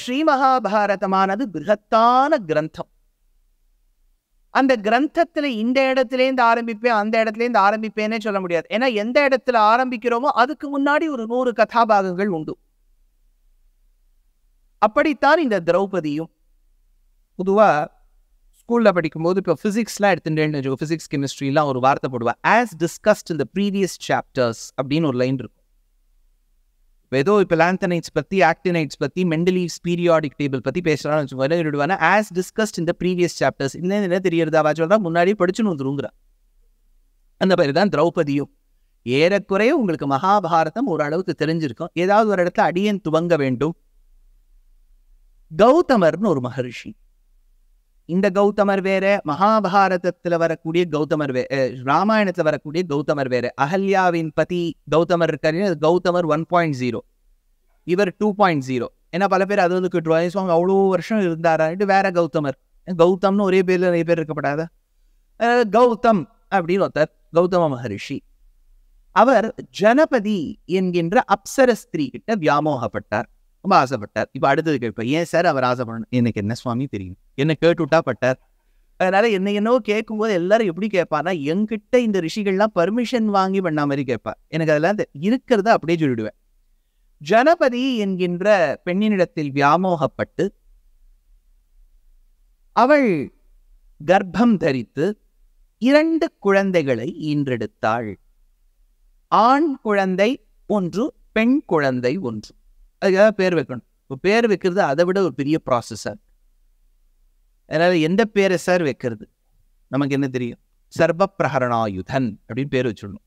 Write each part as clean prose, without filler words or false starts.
ஸ்ரீமகாபாரதமானது பிருகத்தான கிரந்தம். அந்த கிரந்தத்துல இந்த இடத்துலேருந்து ஆரம்பிப்பேன் அந்த இடத்துலேருந்து ஆரம்பிப்பேன்னே சொல்ல முடியாது. ஏன்னா எந்த இடத்துல ஆரம்பிக்கிறோமோ அதுக்கு முன்னாடி ஒரு 100 கதாபாகங்கள் உண்டு. அப்படித்தான் இந்த திரௌபதியும். பொதுவா ஸ்கூல்ல படிக்கும்போது இப்போ பிசிக்ஸ்லாம் எடுத்துட்டேன்னு பிசிக்ஸ் கெமிஸ்ட்ரிலாம் ஒரு வார்த்தை போடுவா, as discussed in the previous chapters அப்படின்னு ஒரு லைன் இருக்கும். ஏதோ இப்போ லாந்தனைட்ஸ் பற்றி, ஆக்டினைட்ஸ் பற்றி, மெண்டலீவ்ஸ் பீரியாடிக் டேபிள் பற்றி பேசுகிறான்னு வச்சுக்கோங்க, ஆஸ் டிஸ்கஸ்ட் இந்த ப்ரீவியஸ் சாப்டர்ஸ். இன்னும் என்ன தெரியறதா அவ சொல்கிறா, முன்னாடியே படிச்சுன்னு வந்துருங்கிறா. அந்த மாதிரி தான் திரௌபதியும். ஏறக்குறைய உங்களுக்கு மகாபாரதம் ஓரளவுக்கு தெரிஞ்சிருக்கும். ஏதாவது ஒரு இடத்துல அடியன் துவங்க வேண்டும். கௌதமர்னு ஒரு மகரிஷி. இந்த கௌதமர் வேற, மகாபாரதத்துல வரக்கூடிய கௌதமர் வேற, ராமாயணத்துல வரக்கூடிய கௌதமர் வேற. அகல்யாவின் பதி கௌதமர் இருக்காரு, கௌதமர் 1.0, இவர் 2.0. ஏன்னா பல பேர் அது வந்து கேட்டுருவாங்க, அவ்வளோ வருஷம் இருந்தாரான்ட்டு வேற கௌதமர். கௌதம்னு ஒரே பேர்ல நிறைய பேர் இருக்கப்படாத கௌதம் அப்படின்னு ஒருத்தர், கௌதம மகரிஷி. அவர் ஜனபதி என்கின்ற அப்சர ஸ்திரீ கிட்ட வியாமோகப்பட்டார், ரொம்ப ஆசைப்பட்டார். இப்போ அடுத்தது கேட்பேன், ஏன் சார் அவர் ஆசைப்படணும்? எனக்கு என்ன சுவாமி தெரியும், என்ன கேட்டுவிட்டா பட்டார். அதனால என்னவோ கேட்கும்போது எல்லாரும் எப்படி கேட்பான்னா, என்கிட்ட இந்த ரிஷிகள்லாம் பர்மிஷன் வாங்கி பண்ண மாதிரி கேட்பா. எனக்கு அதெல்லாம் இருக்கிறத அப்படியே சொல்லிடுவேன். ஜனபதி என்கின்ற பெண்ணினிடத்தில் வியாமோகப்பட்டு அவள் கர்ப்பம் தரித்து 2 குழந்தைகளை ஈன்றெடுத்தாள். ஆண் குழந்தை ஒன்று, பெண் குழந்தை ஒன்று. அதுக்காக பேர் வைக்கணும். இப்போ பேர் வைக்கிறது அதை விட ஒரு பெரிய ப்ராசஸர். அதனால எந்த பேரை சார் வைக்கிறது? நமக்கு என்ன தெரியும்? சர்வ பிரஹரணாயுதன் அப்படின்னு பேர் வச்சுடணும்.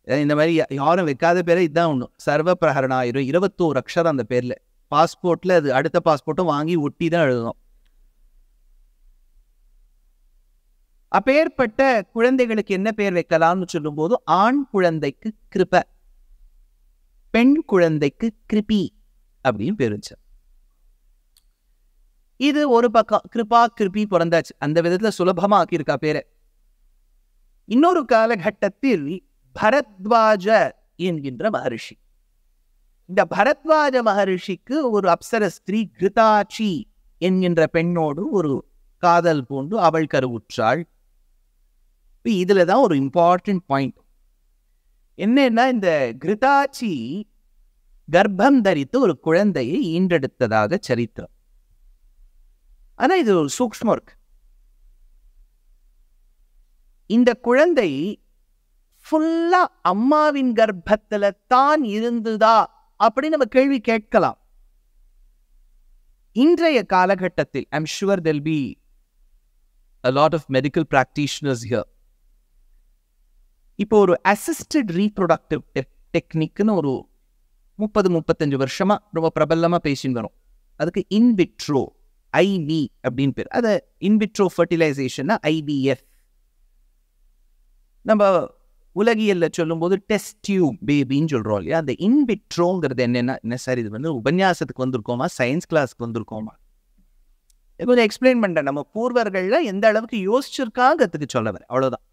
இந்த மாதிரி யாரும் வைக்காத பேரை இதுதான் ஒன்றும், சர்வ பிரஹரணாயுதம். 21 அக்ஷரம் அந்த பேர்ல. பாஸ்போர்ட்ல அது அடுத்த பாஸ்போர்ட்டும் வாங்கி ஒட்டி தான் எழுதணும். அப்பேற்பட்ட குழந்தைகளுக்கு என்ன பேர் வைக்கலாம்னு சொல்லும் போது, ஆண் குழந்தைக்கு கிருப, பெண் குழந்தைக்கு கிருபி அப்படின்னு பேர் வச்சார். இது ஒரு பக்கம் கிருபா கிருபி பிறந்தாச்சு, அந்த விதத்துல சுலபமா ஆக்கியிருக்கா பேரை. இன்னொரு காலகட்டத்தில் பரத்வாஜ என்கின்ற மகரிஷி. இந்த பரத்வாஜ மகரிஷிக்கு ஒரு அப்சர ஸ்திரீ கிருதாச்சி என்கின்ற பெண்ணோடு ஒரு காதல் பூண்டு அவள் கருவுற்றாள். இதுலதான் ஒரு இம்பார்ட்டன்ட் பாயிண்ட் என்னன்னா, இந்த கிருதாச்சி கர்ப்பம் தரித்து ஒரு குழந்தையை ஈன்றெடுத்ததாக சரித்திரம். ஆனா இது ஒரு சூக்ஷ்மம் இருக்கு. இந்த குழந்தை ஃபுல்லா அம்மாவின் கர்ப்பத்துல தான் இருந்துதா அப்படின்னு நம்ம கேள்வி கேட்கலாம். இன்றைய காலகட்டத்தில் I'm sure there'll be a lot of medical practitioners here. இப்போ ஒரு அசிஸ்டட் ரீப்ரொடக்டிவ் டெக்னிக்னு ஒரு 30-35 வருஷமா ரொம்ப பிரபலமா பேசின்னு வரும். அதுக்கு இன்விட்ரோ, ஐவி அப்படின்னு பேர். அது இன்விட்ரோ ஃபர்டிலைசேஷன், ஐவிஎஃப். நம்ம உலகியல்ல சொல்லும் போது டெஸ்ட் டியூப் பேபின்னு சொல்றோம் இல்லையா? அந்த இன்விட்ரோங்கிறது என்ன சார், இது வந்து உபன்யாசத்துக்கு வந்திருக்கோமா, சயின்ஸ் கிளாஸ்க்கு வந்திருக்கோமா? கொஞ்சம் எக்ஸ்பிளைன் பண்றேன். நம்ம பூர்வர்கள்ல எந்த அளவுக்கு யோசிச்சிருக்காங்கிறதுக்கு சொல்ல வரேன், அவ்வளவுதான்.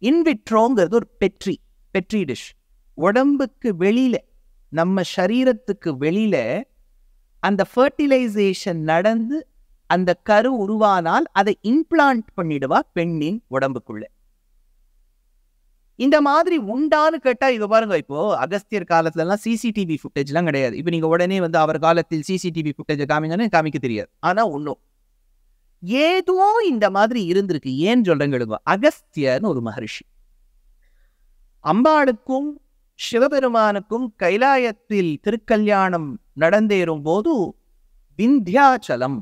இன்விட்ரோங்கிறது ஒரு பெட்ரி டிஷ். உடம்புக்கு வெளியில, நம்ம சரீரத்துக்கு வெளியில அந்த ஃபர்டிலைசேஷன் நடந்து அந்த கரு உருவானால் அதை இம்ப்ளான்ட் பண்ணிடுவா பெண்ணின் உடம்புக்குள்ள. இந்த மாதிரி உண்டான்னு கேட்டா, இது பாருங்க, இப்போ அகஸ்தியர் காலத்துல எல்லாம் சிசிடிவி ஃபுட்டேஜ் எல்லாம் கிடையாது. இப்ப நீங்க உடனே வந்து அவர் காலத்தில் சிசிடிவி ஃபுட்டேஜ் காமிங்கன்னு காமிக்க தெரியாது. ஆனா ஒன்னும் ஏதோ இந்த மாதிரி இருந்திருக்கு. ஏன் சொல்றேங்க, அகஸ்தியர்னு ஒரு மகரிஷி அம்பாளுக்கும் சிவபெருமானுக்கும் கைலாயத்தில் திருக்கல்யாணம் நடந்தேறும் போது விந்தியாச்சலம்,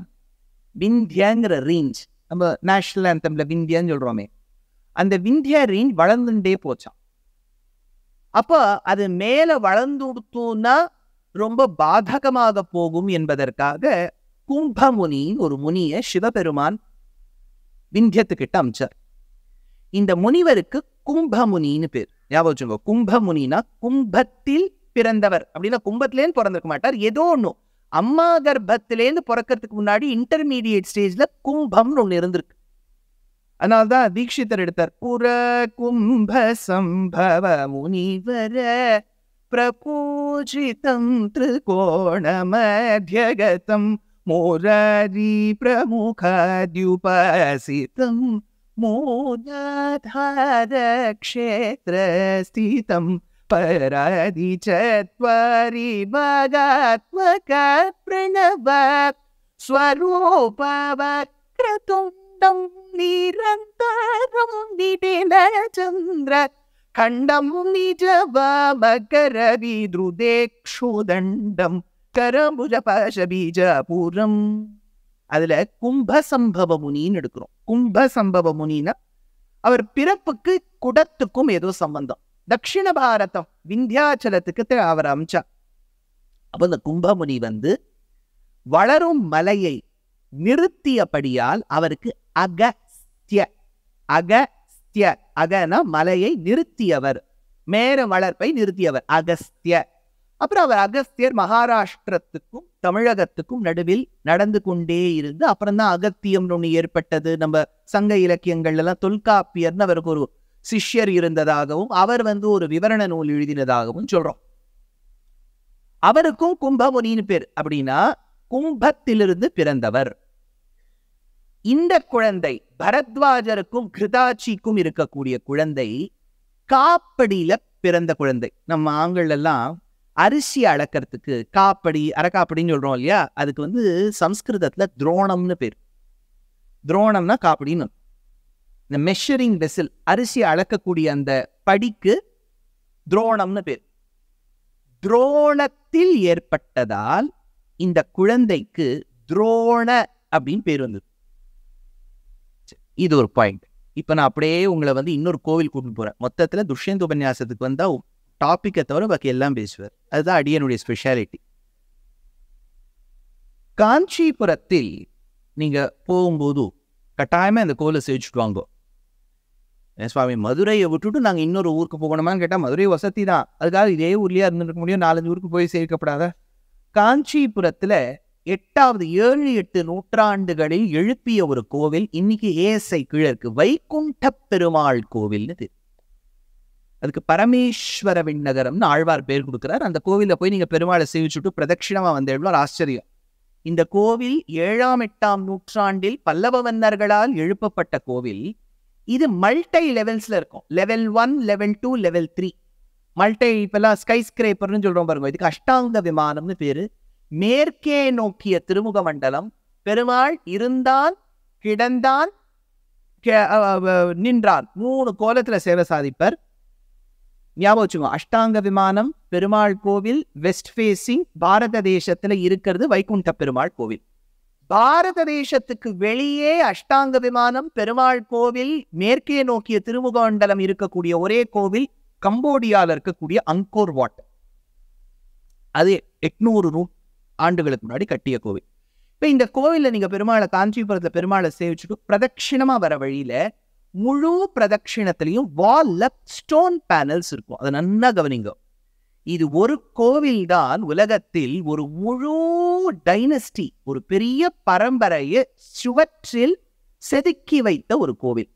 விந்தியங்கிற ரேஞ்ச், நம்ம நேஷனல் ஆந்தம்ல விந்தியான்னு சொல்றோமே, அந்த விந்தியா ரேஞ்ச் வளர்ந்துட்டே போச்சான். அப்ப அது மேல வளர்ந்துடுத்தோம்னா ரொம்ப பாதகமாக போகும் என்பதற்காக கும்பமுனி ஒரு முனியை சிவபெருமான் விந்தியத்துக்கிட்ட அமிச்சார். இந்த முனிவருக்கு கும்பமுனின்னு பேர். ஞாபகம் வச்சுக்கோ, கும்பமுனினா கும்பத்தில் பிறந்தவர் அப்படின்னா கும்பத்திலேருந்து பிறந்திருக்க மாட்டார், ஏதோ ஒன்றும் அம்மா கர்ப்பத்திலேருந்து பிறக்கிறதுக்கு முன்னாடி இன்டர்மீடியேட் ஸ்டேஜ்ல கும்பம்னு ஒண்ணு இருந்திருக்கு. அதனால்தான் தீட்சிதர் எடுத்தார், புற கும்ப சம்பவ முனிவர प्रपूजितं त्रिकोणमध्यगतं मुरारी प्रमुखाद्युपासितं मूलाधारक्षेत्रस्थितं परादि चत्वारि भागात्मका प्रणव स्वरूपवक्रतुण्डं निरन्तरं निटिलचन्द्र खण्डं निजवामकरविद्रुदेक्षुदण्डं करमुजपाशबीजपुरम्. அதுல கும்பசம்பவ முனின்னு எடுக்கிறோம். கும்பசம்பவ முனின்னா அவர் பிறப்புக்கு குடத்துக்கும் ஏதோ சம்பந்தம். தட்சிண பாரதம் விந்தியாச்சலத்துக்கு அவர் அமிச்சா. அப்ப இந்த கும்பமுனி வளரும் மலையை நிறுத்தியபடியால் அவருக்கு அகஸ்திய அகஸ்திய அகன மலையை நிறுத்தியவர், மேர வளர்ப்பை நிறுத்தியவர் அகஸ்திய. அப்புறம் அவர் அகஸ்தியர் மகாராஷ்டிரத்துக்கும் தமிழகத்துக்கும் நடுவில் நடந்து கொண்டே இருந்து அப்புறம் தான் அகத்தியம் ஒன்று ஏற்பட்டது. நம்ம சங்க இலக்கியங்கள்ல எல்லாம் தொல்காப்பியர்னு அவருக்கு ஒரு சிஷ்யர் இருந்ததாகவும் அவர் ஒரு விவரண நூல் எழுதினதாகவும் சொல்றோம். அவருக்கும் கும்பமுனின்னு பேர். அப்படின்னா கும்பத்திலிருந்து பிறந்தவர். இந்த குழந்தை பரத்வாஜருக்கும் கிருதாச்சிக்கும் இருக்கக்கூடிய குழந்தை காப்படியில பிறந்த குழந்தை. நம்ம ஆண்கள் எல்லாம் அரிசி அளக்கிறதுக்கு காப்படி அரைக்காப்படின்னு சொல்றோம் இல்லையா, அதுக்கு சம்ஸ்கிருதத்துல துரோணம்னு பேர். துரோணம்னா காப்படின்னு. இந்த மெஷரிங் வெசல், அரிசி அளக்கக்கூடிய அந்த படிக்கு துரோணம்னு பேர். துரோணத்தில் ஏற்பட்டதால் இந்த குழந்தைக்கு துரோண அப்படின்னு பேர் வந்தது. இது ஒரு பாயிண்ட். இப்ப நான் அப்படியே உங்களை இன்னொரு கோவில் கூட்டிட்டு போறேன். மொத்தத்துல துஷ்யந்த உபன்யாசத்துக்கு வந்தா டாபிக்கை தவிர பாக்கி எல்லாம் பேசுவார். அதுதான் அடியனுடைய ஸ்பெஷாலிட்டி. காஞ்சிபுரத்தில் நீங்க போகும்போது கட்டாயமா அந்த கோவிலை சேவிச்சுட்டு வாங்க. சுவாமி மதுரையை விட்டுட்டு நாங்கள் இன்னொரு ஊருக்கு போகணுமான்னு கேட்டால் மதுரை வசதி தான், அதுக்காக இதே ஊர்லேயே இருந்துருக்க முடியும். 4-5 ஊருக்கு போய் சேர்க்கப்படாத. காஞ்சிபுரத்தில் 7-8 நூற்றாண்டுகளில் எழுப்பிய ஒரு கோவில் இன்னைக்கு ஏஎஸ்ஐ கீழே இருக்கு. வைகுண்ட பெருமாள் கோவில்னு. அதுக்கு பரமேஸ்வர விண்ணகரம்னு ஆழ்வார் பேர் கொடுக்குறார். அந்த கோவிலில் போய் நீங்கள் பெருமாளை சேவிச்சுட்டு பிரதட்சிணமா வந்தேன். ஆச்சரியம். இந்த கோவில் 7ஆம்-8ஆம் நூற்றாண்டில் பல்லவ மன்னர்களால் எழுப்பப்பட்ட கோவில். இது மல்டி லெவல்ஸ்ல இருக்கும். Level 1, level 2, level 3 multi. இப்பெல்லாம் ஸ்கை ஸ்கிரேப்பர்னு சொல்றோம் பாருங்க. இதுக்கு அஷ்டாங்க விமானம்னு பேரு. மேற்கே நோக்கிய திருமுக மண்டலம். பெருமாள் இருந்தான், கிடந்தான், நின்றான். 3 கோலத்துல சேவை சாதிப்பர். ஞாபகம் வச்சுக்கோ. அஷ்டாங்க விமானம் பெருமாள் கோவில் வெஸ்ட் ஃபேசிங் பாரத தேசத்துல இருக்கிறது வைகுண்ட பெருமாள் கோவில். பாரத தேசத்துக்கு வெளியே அஷ்டாங்க விமானம் பெருமாள் கோவில் மேற்கே நோக்கிய திருமுக மண்டலம் இருக்கக்கூடிய ஒரே கோவில் கம்போடியால இருக்கக்கூடிய அங்கோர் வாட். அது 800 ஆண்டுகளுக்கு முன்னாடி கட்டிய கோவில். இப்ப இந்த கோவில்ல நீங்க பெருமாளை காஞ்சிபுரத்துல பெருமாளை சேவிச்சுட்டு பிரதட்சிணமா வர வழியில முழு பிரதட்சிணத்திலையும் வால்ல ஸ்டோன் பேனல்ஸ் இருக்கும். அதை நல்லா கவனிங்க. இது ஒரு கோவில் தான் உலகத்தில் ஒரு முழு டைனஸ்டி, ஒரு பெரிய பரம்பரையை சுவற்றில் செதுக்கி வைத்த ஒரு கோவில்.